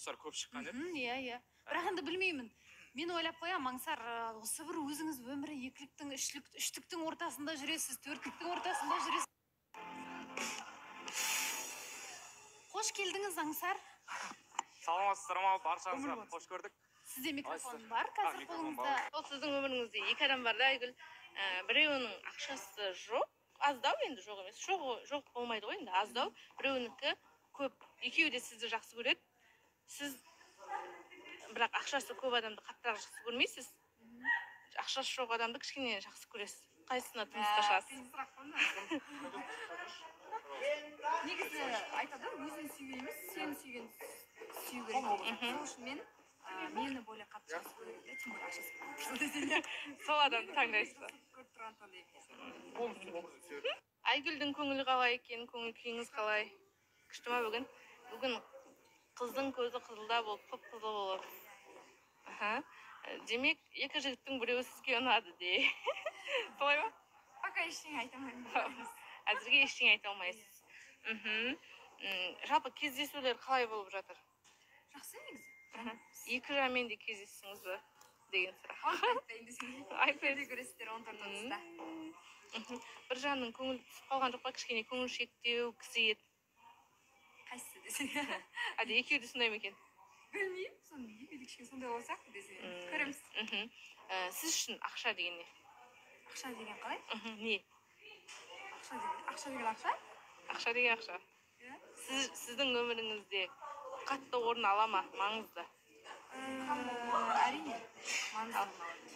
ұсыныстар көп шыққан еді. Иә. Бірақ енді білмеймін. Мен ойлап қоямын, Аңсар, осы бір өзіңіз өмірі екіліктің, үштіктің ортасында жүресіз, төрттіктің ортасында жүресіз. Қош келдіңіз, Аңсар. Саламатсыздар ма, баршаңызға қош көрдік. Сізде микрофон бар қазір қолыңызда. Ол сіздің өміріңізде екі адам бар да, Айгүл. Біреуінің ақшасы жоқ, аздау енді, жоқ емес. Жоқ болмайды ғой енді, аздау. Біреуінікі көп. Екеуі де сізді жақсы көреді. Сіз бірақ ақшасы көп адамды қаттырақ жақсы көрмейсіз. Ақшасы жоқ адамды кішкене жақсы көресіз. Қайсысына тұрмысқа шығасыз? Негізі айтады, өзін сүйген емес, сені сүйген сүю керек. Сол үшін мені более қатты жақсы көреді, тем более ақшасы. Сол адамды таңдайсыз. Айгүлдің көңілі қалай екен, көңіл күйіңіз қалай? Күшті ма бүгін? Бүгін қыздың көзі қызылда болып, қып-қызыл болып. Демек, екі жігіттің біреуі сізге ұнады де. Солай ма? Пока ештеңе айта алмаймын. Әзірге ештеңе айта алмайсыз. Жалпы кездесулер қалай болып жатыр? Жақсы негізі. Екі жармен де кездестіңіз бе деген сұрақ. Айтайын десең. Айтайын. Көресіздер 14-30-да. Бір жанның көңіл түсіп қалған жоқ па, кішкене көңіл шектеу кісі еді. Қайсысы десең? Әде екеуі де сондай ма екен? Білмеймін, соны екеуі кішкене сондай болсақ десең. Көреміз. Сіз үшін ақша деген не? Ақша деген қалай? Не? Ақша деген ақша? Ақша деген ақша. Сіздің өміріңізде қатты орын ала ма, маңызды? Әрине, маңызды.